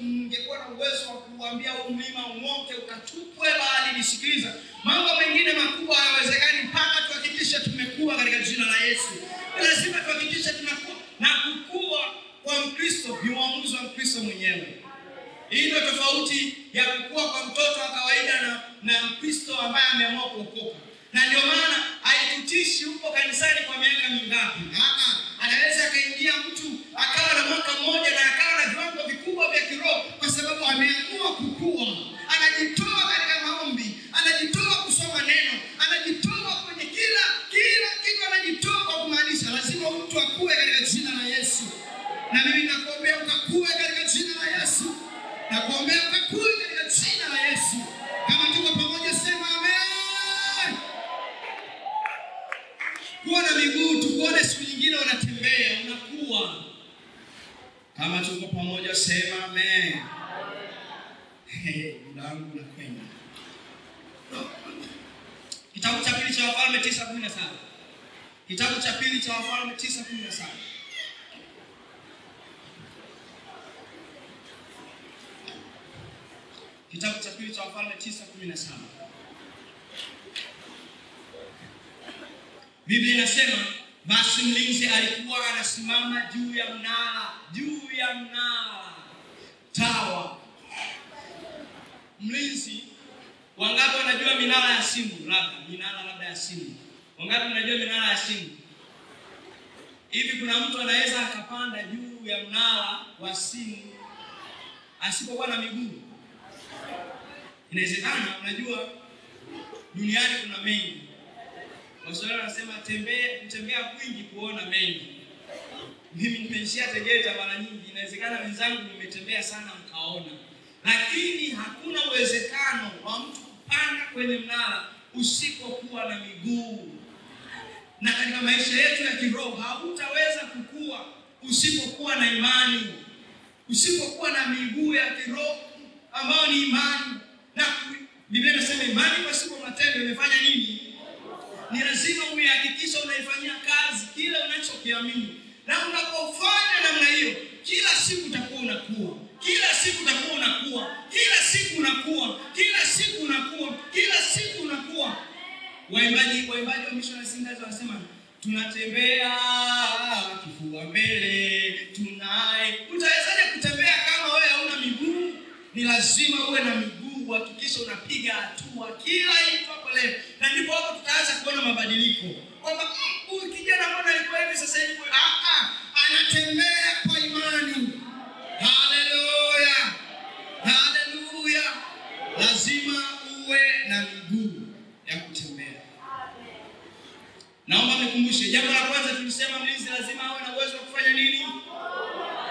mngekuwa na uwezo wa kuambia huu mlima ung'oke ukatupwe baharini. Sikiliza, mambo mengine makubwa hayawezekani mpaka tuhakikishe tumekuwa katika jina la Yesu. Lazima tuhakikishe tunakuwa, na kukua kwa Mkristo ni uamuzi wa Mkristo mwenyewe. Hii ndio tofauti ya kukua kwa mtoto wa kawaida na Mkristo ambaye ameamua kuokoka. Na ndio maana haitutishi uko kanisani kwa miaka mingapi. Anaweza akaingia mtu akawa na mwaka mmoja na akawa na viwango vikubwa vya kiroho, kwa sababu ameamua kukua. Anajitoa katika maombi, anajitoa kusoma neno, anajitoa kwenye kila kitu, anajitoa kwa kumaanisha. Lazima mtu akue katika jina la Yesu. Na mimi nakuombea ukakue katika jina la Yesu. Nakuombea ukakue katika jina la Yesu. Kama tuko pamoja sema amen. Kuwa na miguu, tukuone siku nyingine unatembea, unakuwa. Kama tuko pamoja sema amen. Mlango unakwenda. Kitabu cha pili cha Wafalme 9:17. Kitabu cha pili cha Wafalme 9:17. Kitabu cha pili cha Wafalme 9:17. Biblia inasema basi mlinzi alikuwa anasimama juu ya mnara tawa. Mlinzi, wangapi wanajua minara ya simu? Labda ya simu. Wangapi wanajua minara ya simu? Hivi kuna mtu anaweza akapanda juu ya mnara wa simu asipokuwa na miguu? Inawezekana. Unajua duniani kuna mengi. Waswahili wanasema kutembea kwingi kuona mengi. Mimi nimeishia Tegeta mara nyingi. Inawezekana wenzangu nimetembea sana mkaona. Lakini hakuna uwezekano wa mtu kupanda kwenye mnara usipokuwa na miguu. Na katika maisha yetu ya kiroho hautaweza kukua usipokuwa na imani. Usipokuwa na miguu ya kiroho ambao ni imani. Na Biblia inasema imani pasipo matendo imefanya nini? Ni lazima uhakikishe unaifanyia kazi kile unachokiamini. Na unapofanya namna hiyo, kila siku utakuwa unakuwa. Kila siku utakuwa unakuwa. Kila siku unakuwa. Kila siku unakuwa. Kila siku unakuwa. Waimbaji wa Mission Singers wanasema tunatembea kifua mbele, tunaye. Utawezaje kutembea kama lazima uwe na miguu, hakikisha unapiga hatua kila itwapo leo. Na ndipo hapo tutaanza kuona mabadiliko. Kwamba huyu kijana mbona alikuwa hivi sasa hivi anatembea kwa imani. Haleluya. Haleluya. Lazima uwe na miguu ya kutembea. Naomba nikumbushe, jambo la kwanza tulisema mlinzi lazima awe na uwezo wa kufanya nini?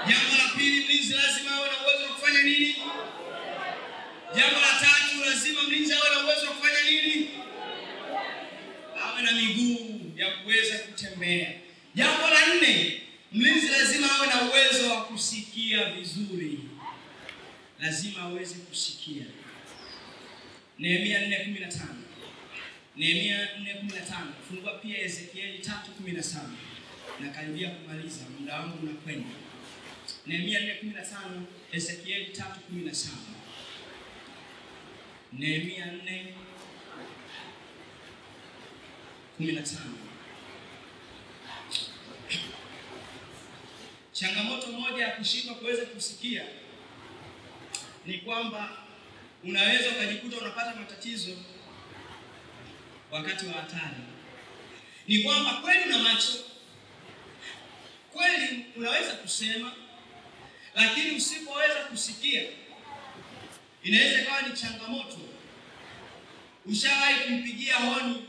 Jambo la pili, mlinzi lazima awe na uwezo wa kufanya nini? Jambo la tatu, lazima mlinzi awe na uwezo wa kufanya nini? Awe na miguu ya kuweza kutembea. Jambo la nne, mlinzi lazima awe na uwezo wa kusikia vizuri. Lazima aweze kusikia. Nehemia 4:15. Nehemia 4:15. Fungua pia Ezekieli 3:17. Na karibia kumaliza, muda wangu unakwenda. Nehemia 4:15, Ezekieli 3:17. Nehemia 4:15. Changamoto moja ya kushindwa kuweza kusikia ni kwamba unaweza ukajikuta unapata matatizo wakati wa hatari. Ni kwamba kweli una macho, kweli unaweza kusema, lakini usipoweza kusikia inaweza ikawa ni changamoto. Ushawahi kumpigia honi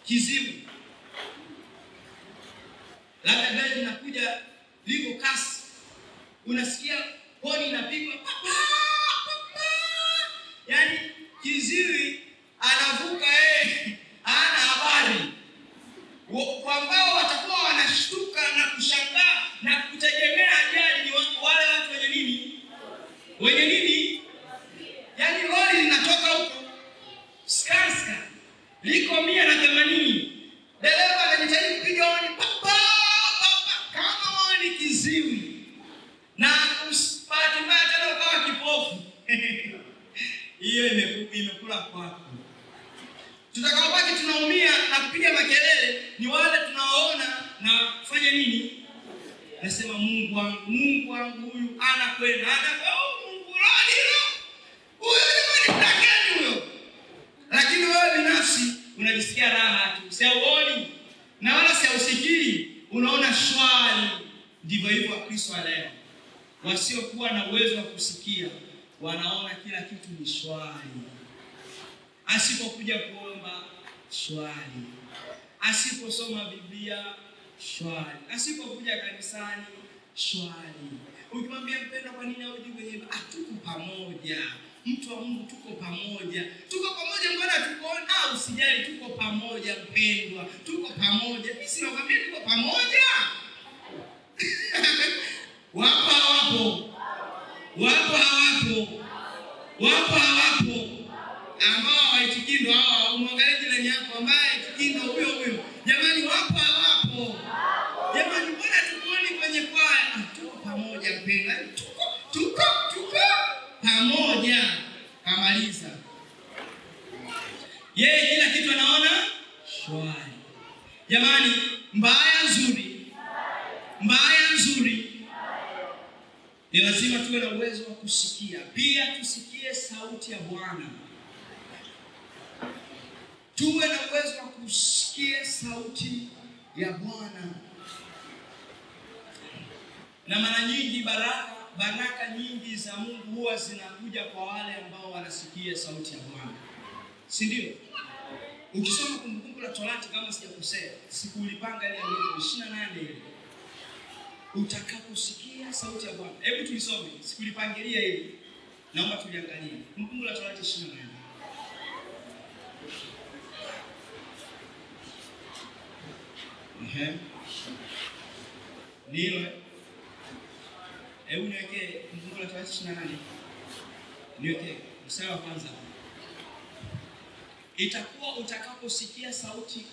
kiziwi? Labda gari linakuja liko kasi, unasikia honi inapigwa, yaani kiziwi anavuka hana habari. Kwa ambao watakuwa wanashtuka na kushangaa na kutegemea ajali ni wale watu wenye nini? Wenye nini? Yaani lori linatoka huko Skanska liko 180. Dereva anajitahidi kupiga honi kama honi kiziwi. Na bahati mbaya tena ukawa kipofu. Hiyo imekula kwako. Tutakaobaki tunaumia na kupiga makelele ni wale tunaoona na kufanya nini? Nasema Mungu wangu huyu anakwenda. Mungu radi. Huyu ni mtakatifu huyo. Lakini wewe binafsi unajisikia raha tu. Siauoni na wala siausikii, unaona shwari. Ndivyo hivyo Wakristo leo. Wasiokuwa na uwezo wa kusikia wanaona kila kitu ni shwari. Asipokuja kuomba shwari, asiposoma Biblia shwari, asipokuja kanisani shwari. Ukimwambia mpendwa, kwa nini hauji kwenye tuko pamoja? Mtu wa Mungu, tuko pamoja. Tuko pamoja, mbona tukoona? Usijali, tuko pamoja mpendwa. Tuko pamoja. Mimi sinakwambia tuko pamoja. Wapo hawapo. Wapo hawapo. Wapo hawapo. Ambao hawaitikindo hawa, umwangalie jirani yako ambaye haitikindo huyo. Jamani, wapo hawapo. Jamani, mbona tukuoni kwenye kwaya? Tuko pamoja mpendwa. Tuko pamoja. Kamaliza. Yeye kila kitu anaona shwari. Jamani, mbaya nzuri. Ni lazima tuwe na uwezo wa kusikia. Pia tusikie sauti ya Bwana. Tuwe na uwezo wa kusikia sauti ya Bwana. Na mara nyingi baraka nyingi za Mungu huwa zinakuja kwa wale ambao wanasikia sauti ya Bwana. Si ndio? Ukisoma Kumbukumbu la Torati kama sijakosea, siku ulipanga ile ya 28 ile. Utakaposikia sauti ya Bwana. Hebu tulisome, siku ulipangilia ile. Naomba tuliangalie. Kumbukumbu la Torati 28. Nilo. Hebu niweke Kumbukumbu la Torati 28. Niweke mstari wa kwanza. Itakuwa utakaposikia sauti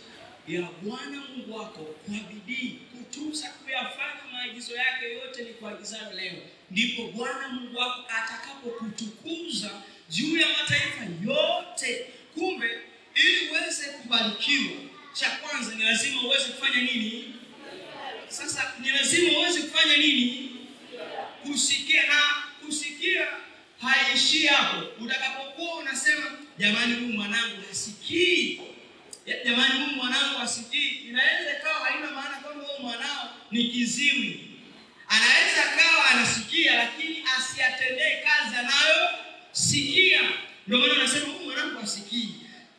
ya Bwana Mungu wako kwa bidii kutunza kuyafanya maagizo yake yote ni kuagizayo leo, ndipo Bwana Mungu wako atakapokutukuza juu ya mataifa yote. Kumbe ili uweze kubarikiwa, cha kwanza ni lazima uweze kufanya nini? Sasa ni lazima uweze kufanya nini? Kusikia. Na kusikia haishii hapo. Utakapokuwa unasema jamani huyu mwanangu hasikii, jamani huyu mwanangu hasikii, inaweza ikawa haina maana kwamba huyu mwanao ni kiziwi. Anaweza kawa anasikia lakini asiatendee kazi anayosikia. Ndio maana nasema huyu mwanangu hasikii.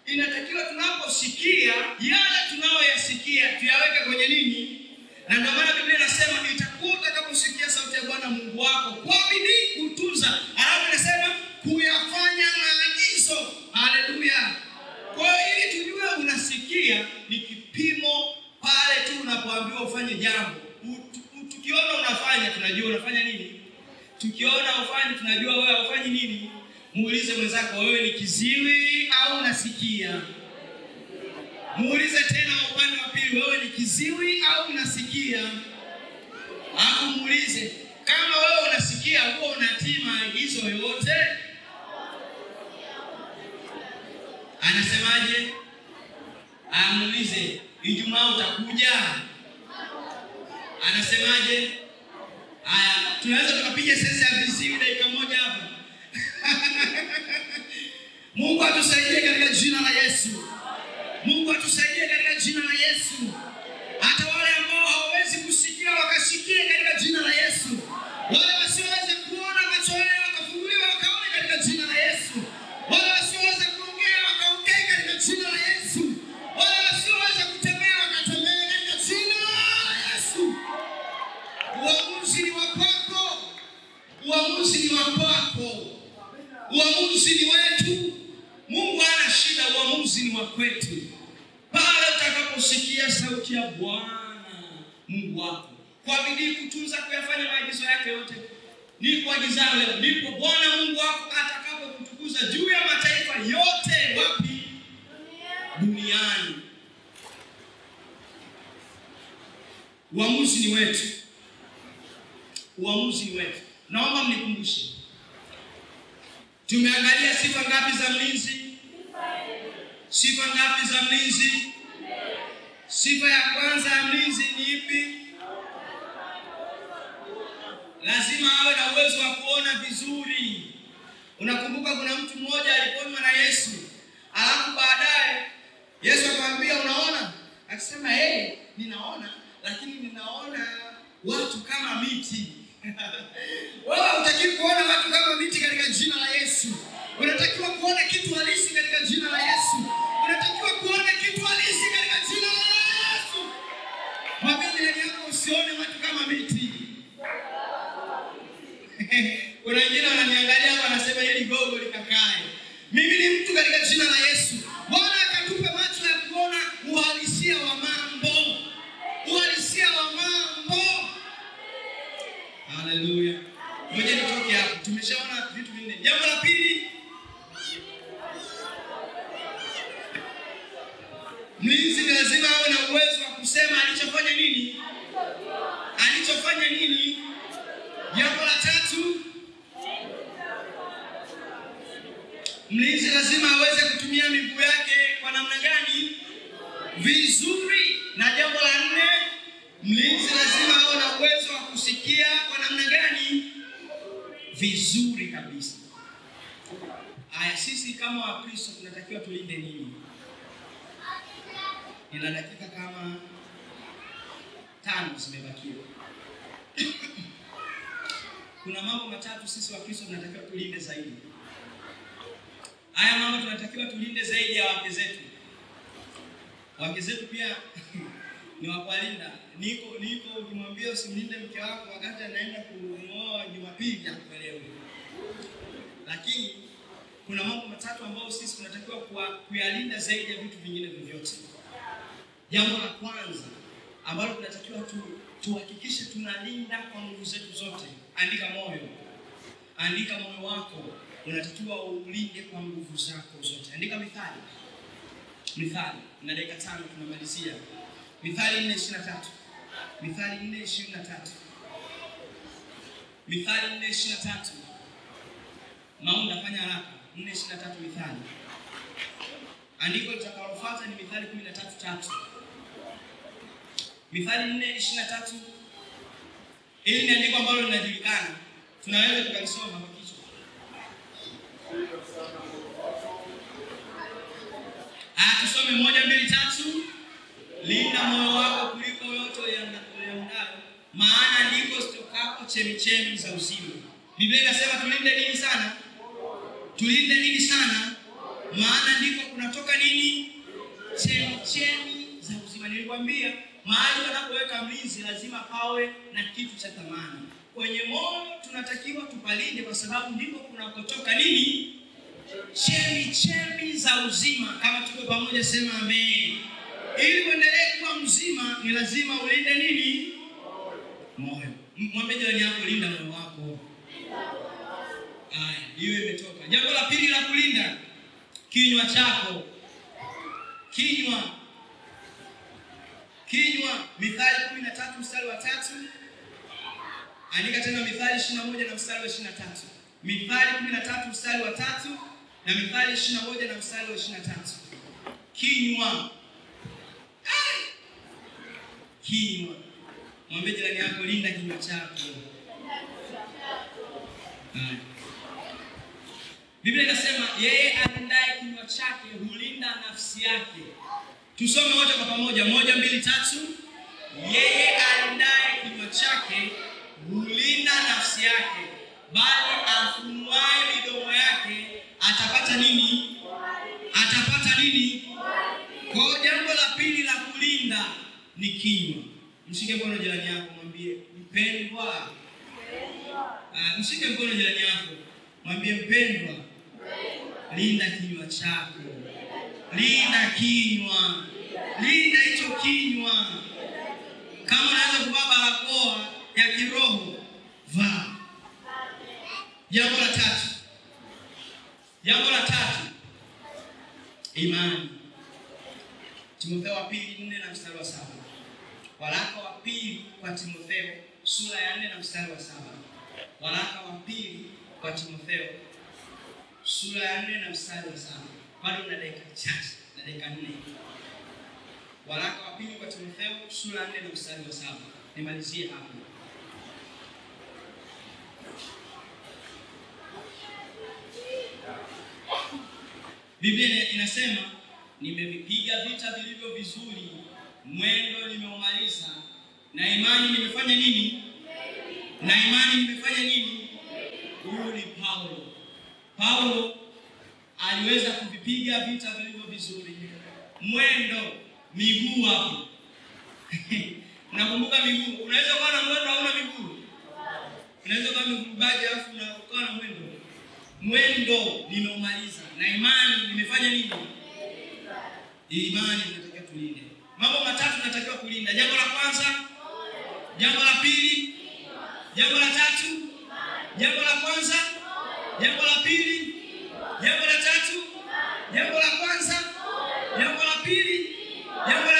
Inatakiwa tunaposikia yale tunayoyasikia tuyaweke kwenye nini? Na ndio maana Biblia inasema itakuwa utakaposikia sauti ya Bwana Mungu wako kwa bidii kutunza, alafu inasema kuyafanya maagizo. Haleluya. Kwa hiyo ili tujue unasikia ni kipimo pale tu unapoambiwa ufanye jambo. Tukiona unafanya tunajua unafanya nini. Tukiona ufanye tunajua wewe ufanye nini. Muulize mwenzako, wewe ni kiziwi au unasikia? Muulize tena upande wa pili, wewe ni kiziwi au unasikia? Hapo muulize, kama wewe unasikia huo unatii maagizo yote? Anasemaje? Muulize, Ijumaa utakuja? Anasemaje? Haya, tunaweza tukapiga sensa ya viziwi dakika moja hapa. Mungu atusaidie katika jina la Yesu. Mungu atusaidie katika jina la Yesu. Hata wale ambao hawawezi kusikia wakasikie katika jina la Yesu. Wale wasioweza kuona macho yao wakafunguliwa wakaone katika jina la Yesu. Wale wasioweza kuongea wakaongee katika jina la Yesu. Wale wasioweza kutembea wakatembea katika jina la Yesu. Uamuzi ni wa kwako. Uamuzi ni wa kwako. Uamuzi ni wetu. Mungu hana shida, uamuzi ni wa kwetu. Pale utakaposikia sauti ya Bwana Mungu wako kwa bidii kutunza kuyafanya maagizo yake yote, ni kuagizao leo, ndipo Bwana Mungu wako atakapokutukuza juu ya mataifa yote. Wapi? Duniani. Uamuzi ni wetu. Uamuzi ni wetu. Naomba mnikumbushe, tumeangalia sifa ngapi za mlinzi? Sifa ngapi za mlinzi? Sifa ya kwanza ya mlinzi ni ipi? Lazima awe na uwezo wa kuona vizuri. Unakumbuka kuna mtu mmoja aliponywa na Yesu, alafu baadaye Yesu akamwambia unaona? Akasema ninaona, lakini ninaona watu kama miti. Wewe hutaki kuona watu kama miti katika jina la Yesu. Unatakiwa kuona kitu halisi katika jina la Yesu. Unatakiwa kuona kitu halisi katika jina la Yesu. Mwambie jirani yako usione watu kama miti. Kuna wengine wananiangalia hapa wanasema hili gogo likakae. Mimi ni mtu katika jina la Yesu. Bwana akatupa macho ya kuona uhalisia wa mambo. Uhalisia wa mambo. Haleluya. Ngoja nitoke hapo. Tumeshaona vitu vinne. Jambo la pili, mlinzi lazima awe na uwezo wa kusema alichofanya nini? Alichofanya nini? Jambo la tatu, mlinzi lazima aweze kutumia miguu yake kwa namna gani? Vizuri. Na jambo la nne, mlinzi lazima awe na uwezo wa kusikia kwa namna gani? Vizuri kabisa. Haya, sisi kama Wakristo tunatakiwa tulinde nini? Nina dakika kama 5 zimebakia. Kuna mambo matatu sisi Wakristo tunatakiwa tulinde zaidi. Haya mambo tunatakiwa tulinde zaidi ya wake zetu. Wake zetu pia ni wa kulinda. Niko ukimwambia usimlinde mke wako wakati anaenda kumwoa Jumapili hakuelewi. Lakini kuna mambo matatu ambayo sisi tunatakiwa kuyalinda zaidi ya vitu vingine vyovyote. Jambo la kwanza ambalo tunatakiwa tuhakikishe tunalinda kwa nguvu zetu zote. Andika moyo. Andika moyo wako. Unatakiwa ulinde kwa nguvu zako zote. Andika Mithali. Mithali. Na dakika 5 tunamalizia. Mithali 4:23. Mithali 4:23. Mithali 4:23. Maunda fanya haraka. 4:23 Mithali. Andiko litakalofuata ni Mithali 13:3. Mithali 4:23. Hili ni andiko ambalo linajulikana. Tunaweza tukalisoma kwa kichwa. Tusome 1, 2, 3. Linda moyo wako kuliko yote uyaonayo, maana ndiko zitokako chemichemi za uzima. Biblia inasema tulinde nini sana? Tulinde nini sana? Maana ndiko kunatoka nini? Chemichemi za uzima. Nilikwambia mahali wanapoweka mlinzi lazima pawe na kitu cha thamani. Kwenye moyo tunatakiwa tupalinde kwa sababu ndiko kunakotoka nini? Chemichemi za uzima. Kama tuko pamoja sema amen. Ili uendelee kuwa mzima ni lazima ulinde nini? Moyo. Mwambie jirani yako linda moyo wako. Haya, hiyo imetoka. Jambo la pili la kulinda, kinywa chako. Kinywa. Mithali 13 mstari wa 3. Andika tena Mithali 21 na mstari wa 23. Mithali 13 mstari wa 3 na Mithali 21 na mstari wa 23. Kinywa. Mwambie jirani yako linda kinywa chako. Biblia inasema yeye alindaye kinywa chake hulinda nafsi yake. Tusome wote kwa pamoja. 1, 2, 3. Yeye alindaye kinywa chake hulinda nafsi yake, bali afunuaye midomo yake atapata nini? Atapata nini? Kwa jambo la pili la kulinda ni kinywa. Mshike mkono jirani yako mwambie mpendwa. Mshike mkono jirani yako mwambie mpendwa. Linda kinywa chako. Linda kinywa. Linda hicho kinywa. Kama unaweza kuvaa barakoa ya kiroho, vaa. Jambo la tatu. Imani. Timotheo wa 2:4 na mstari wa 7. Waraka wa pili kwa Timotheo sura ya 4 na mstari wa 7. Waraka wa pili kwa Timotheo sura ya 4 na mstari wa 7. Bado na dakika chache, na dakika 4. Waraka wa pili kwa Timotheo sura ya 4 na mstari wa 7. Nimalizie hapo. Biblia inasema nimevipiga vita vilivyo vizuri, mwendo nimeumaliza, na imani nimefanya nini? Huyu ni Paulo. Paulo aliweza kuvipiga vita vilivyo vizuri. Mwendo, miguu hapo. Nakumbuka miguu. Unaweza kuwa na mwendo hauna miguu. Unaweza kuwa miguu baje alafu unakuwa na mwendo. Mwendo nimeumaliza, na imani nimefanya nini? Imani tunatakiwa tulinde. Mambo matatu tunatakiwa kulinda. Jambo la kwanza, jambo la pili, jambo la tatu. Jambo la kwanza, jambo la pili, jambo la tatu, jambo la kwanza, jambo la pili, jambo la